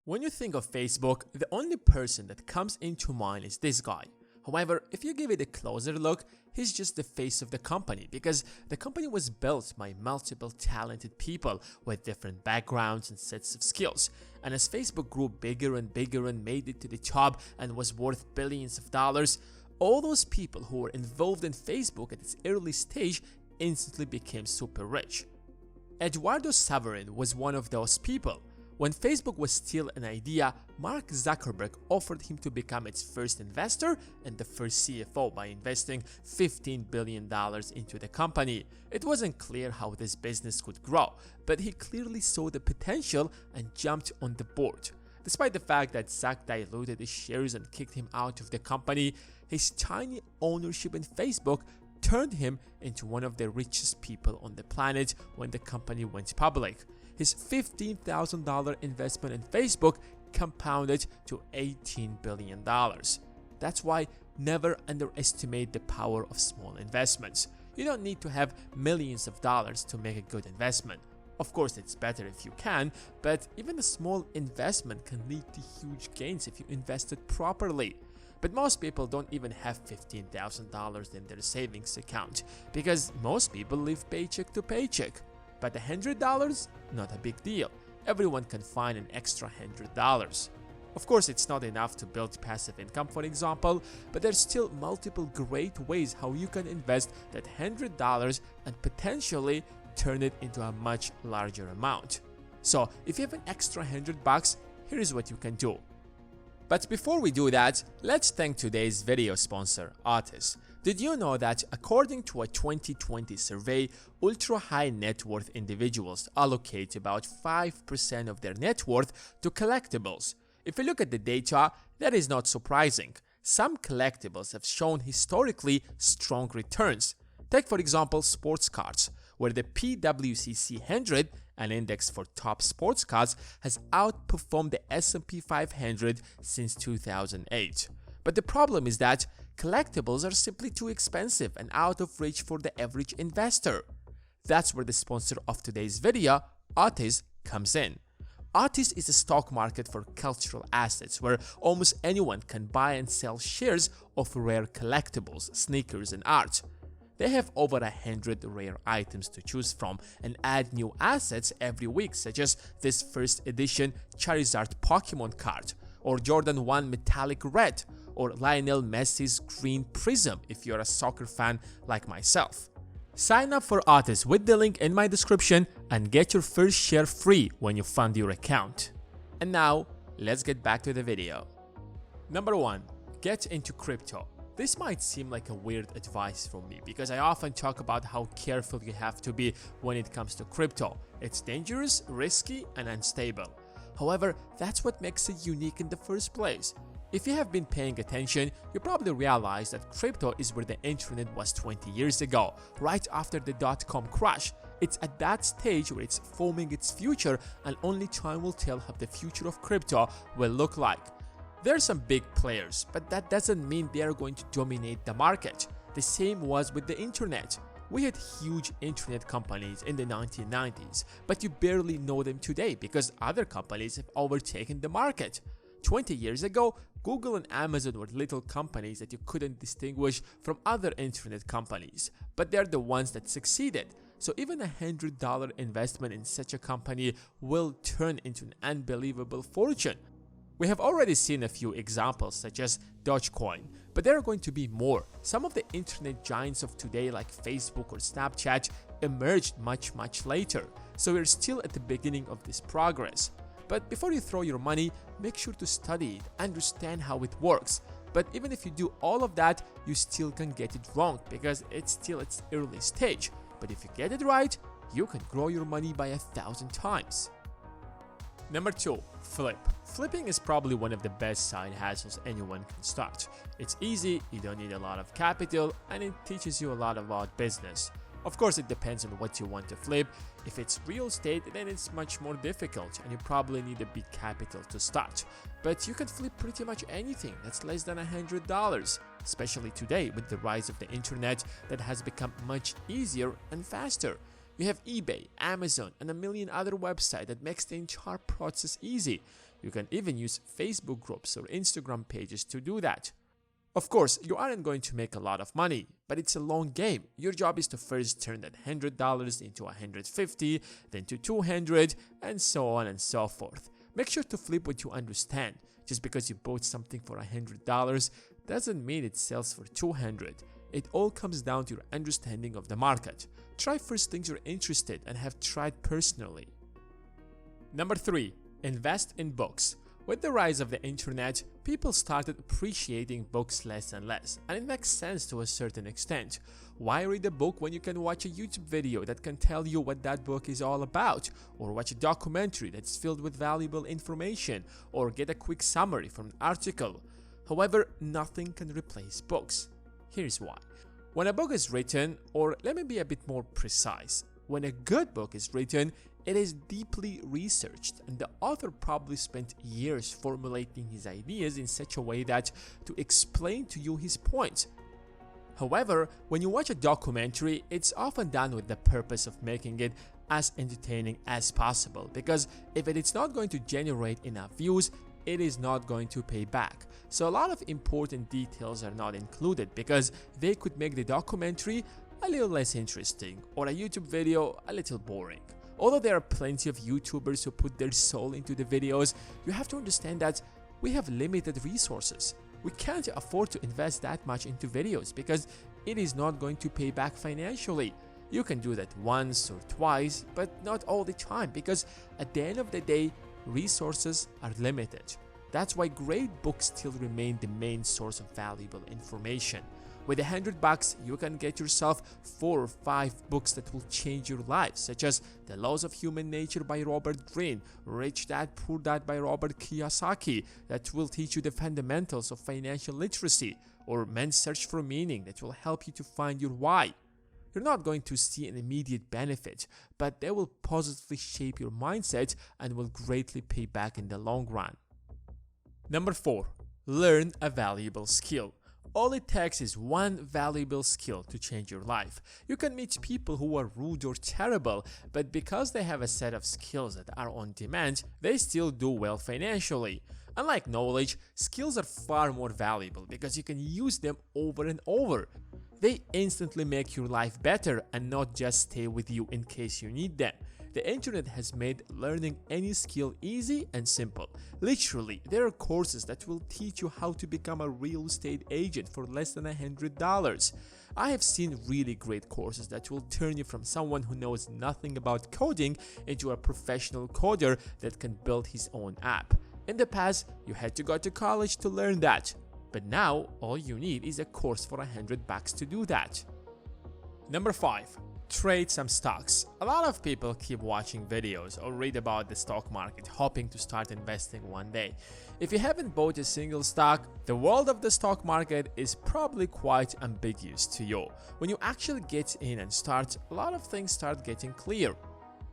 When you think of Facebook, the only person that comes into mind is this guy. However, if you give it a closer look, he's just the face of the company because the company was built by multiple talented people with different backgrounds and sets of skills. And as Facebook grew bigger and bigger and made it to the top and was worth billions of dollars, all those people who were involved in Facebook at its early stage instantly became super rich. Eduardo Saverin was one of those people. When Facebook was still an idea, Mark Zuckerberg offered him to become its first investor and the first CFO by investing $15 billion into the company. It wasn't clear how this business could grow, but he clearly saw the potential and jumped on the board. Despite the fact that Zuck diluted his shares and kicked him out of the company, his tiny ownership in Facebook turned him into one of the richest people on the planet when the company went public. His $15,000 investment in Facebook compounded to $18 billion. That's why never underestimate the power of small investments. You don't need to have millions of dollars to make a good investment. Of course, it's better if you can, but even a small investment can lead to huge gains if you invest it properly. But most people don't even have $15,000 in their savings account because most people live paycheck to paycheck. But $100? Not a big deal. Everyone can find an extra $100. Of course, it's not enough to build passive income, for example, but there's still multiple great ways how you can invest that $100 and potentially turn it into a much larger amount. So, if you have an extra $100, here is what you can do. But before we do that, let's thank today's video sponsor, Otis. Did you know that according to a 2020 survey, ultra-high net worth individuals allocate about 5% of their net worth to collectibles? If you look at the data, that is not surprising. Some collectibles have shown historically strong returns. Take for example sports cards, where the PWCC 100, an index for top sports cards, has outperformed the S&P 500 since 2008. But the problem is that collectibles are simply too expensive and out of reach for the average investor. That's where the sponsor of today's video, Otis, comes in. Otis is a stock market for cultural assets where almost anyone can buy and sell shares of rare collectibles, sneakers, and art. They have over 100 rare items to choose from and add new assets every week, such as this first edition Charizard Pokemon card, or Jordan 1 Metallic Red, or Lionel Messi's Green Prism if you're a soccer fan like myself. Sign up for Otis with the link in my description and get your first share free when you fund your account. And now, let's get back to the video. Number 1. Get into crypto. This might seem like a weird advice from me because I often talk about how careful you have to be when it comes to crypto. It's dangerous, risky, and unstable. However, that's what makes it unique in the first place. If you have been paying attention, you probably realize that crypto is where the internet was 20 years ago, right after the dot-com crash. It's at that stage where it's forming its future, and only time will tell how the future of crypto will look like. There are some big players, but that doesn't mean they are going to dominate the market. The same was with the internet. We had huge internet companies in the 1990s, but you barely know them today because other companies have overtaken the market. 20 years ago, Google and Amazon were little companies that you couldn't distinguish from other internet companies, but they're the ones that succeeded. So even a $100 investment in such a company will turn into an unbelievable fortune. We have already seen a few examples such as Dogecoin, but there are going to be more. Some of the internet giants of today like Facebook or Snapchat emerged much later, so we're still at the beginning of this progress. But before you throw your money, make sure to study it, understand how it works. But even if you do all of that, you still can get it wrong because it's still its early stage. But if you get it right, you can grow your money by 1,000 times. Number 2. Flip. Flipping is probably one of the best side hustles anyone can start. It's easy, you don't need a lot of capital, and it teaches you a lot about business. Of course, it depends on what you want to flip. If it's real estate, then it's much more difficult and you probably need a big capital to start. But you can flip pretty much anything that's less than $100, especially today with the rise of the internet that has become much easier and faster. You have eBay, Amazon, and a million other websites that makes the entire process easy. You can even use Facebook groups or Instagram pages to do that. Of course, you aren't going to make a lot of money, but it's a long game. Your job is to first turn that $100 into $150, then to $200, and so on and so forth. Make sure to flip what you understand. Just because you bought something for $100 doesn't mean it sells for $200. It all comes down to your understanding of the market. Try first things you're interested and have tried personally. Number 3. Invest in books. With the rise of the internet, people started appreciating books less and less, and it makes sense to a certain extent. Why read a book when you can watch a YouTube video that can tell you what that book is all about, or watch a documentary that's filled with valuable information, or get a quick summary from an article? However, nothing can replace books. Here's why. When a book is written, or let me be a bit more precise, when a good book is written, it is deeply researched, and the author probably spent years formulating his ideas in such a way that to explain to you his point. However, when you watch a documentary, it's often done with the purpose of making it as entertaining as possible, because if it is not going to generate enough views, it is not going to pay back. So a lot of important details are not included because they could make the documentary a little less interesting or a YouTube video a little boring. Although there are plenty of YouTubers who put their soul into the videos, you have to understand that we have limited resources. We can't afford to invest that much into videos because it is not going to pay back financially. You can do that once or twice, but not all the time, because at the end of the day, resources are limited. That's why great books still remain the main source of valuable information. With $100, you can get yourself 4 or 5 books that will change your life, such as The Laws of Human Nature by Robert Greene, Rich Dad Poor Dad by Robert Kiyosaki, that will teach you the fundamentals of financial literacy, or Men's Search for Meaning, that will help you to find your why. You're not going to see an immediate benefit, but they will positively shape your mindset and will greatly pay back in the long run. Number 4. Learn a valuable skill. All it takes is one valuable skill to change your life. You can meet people who are rude or terrible, but because they have a set of skills that are on demand, they still do well financially. Unlike knowledge, skills are far more valuable because you can use them over and over. They instantly make your life better and not just stay with you in case you need them. The internet has made learning any skill easy and simple. Literally, there are courses that will teach you how to become a real estate agent for less than $100. I have seen really great courses that will turn you from someone who knows nothing about coding into a professional coder that can build his own app. In the past, you had to go to college to learn that, but now all you need is a course for $100 to do that. Number 5. Trade some stocks. A lot of people keep watching videos or read about the stock market, hoping to start investing one day. If you haven't bought a single stock, the world of the stock market is probably quite ambiguous to you. When you actually get in and start, a lot of things start getting clear.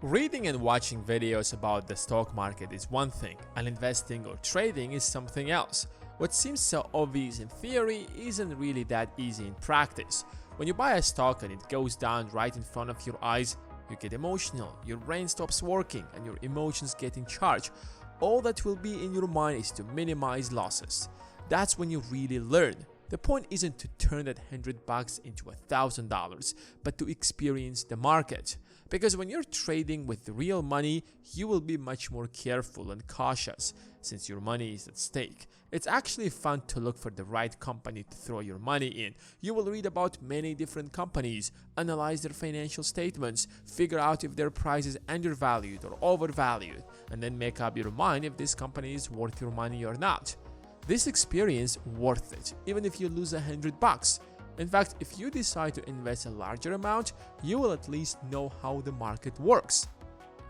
Reading and watching videos about the stock market is one thing, and investing or trading is something else. What seems so obvious in theory isn't really that easy in practice. When you buy a stock and it goes down right in front of your eyes, you get emotional, your brain stops working, and your emotions get in charge. All that will be in your mind is to minimize losses. That's when you really learn. The point isn't to turn that $100 into $1,000, but to experience the market. Because when you're trading with real money, you will be much more careful and cautious, since your money is at stake. It's actually fun to look for the right company to throw your money in. You will read about many different companies, analyze their financial statements, figure out if their price is undervalued or overvalued, and then make up your mind if this company is worth your money or not. This experience worth it, even if you lose $100. In fact, if you decide to invest a larger amount, you will at least know how the market works.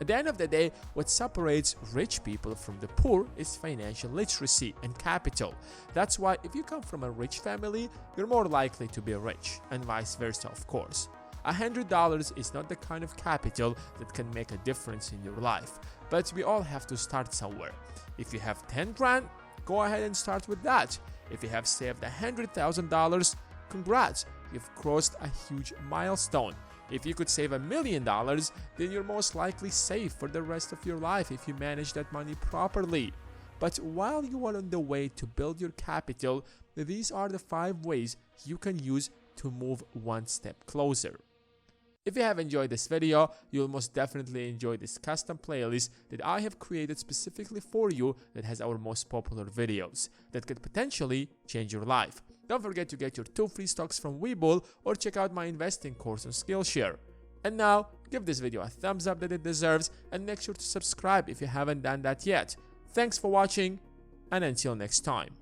At the end of the day, what separates rich people from the poor is financial literacy and capital. That's why if you come from a rich family, you're more likely to be rich, and vice versa, of course. $100 is not the kind of capital that can make a difference in your life, but we all have to start somewhere. If you have 10 grand, go ahead and start with that. If you have saved $100,000, congrats, you've crossed a huge milestone. If you could save $1 million, then you're most likely safe for the rest of your life if you manage that money properly. But while you are on the way to build your capital, these are the 5 ways you can use to move one step closer. If you have enjoyed this video, you'll most definitely enjoy this custom playlist that I have created specifically for you that has our most popular videos that could potentially change your life. Don't forget to get your 2 free stocks from Webull or check out my investing course on Skillshare. And now, give this video a thumbs up that it deserves and make sure to subscribe if you haven't done that yet. Thanks for watching, and until next time.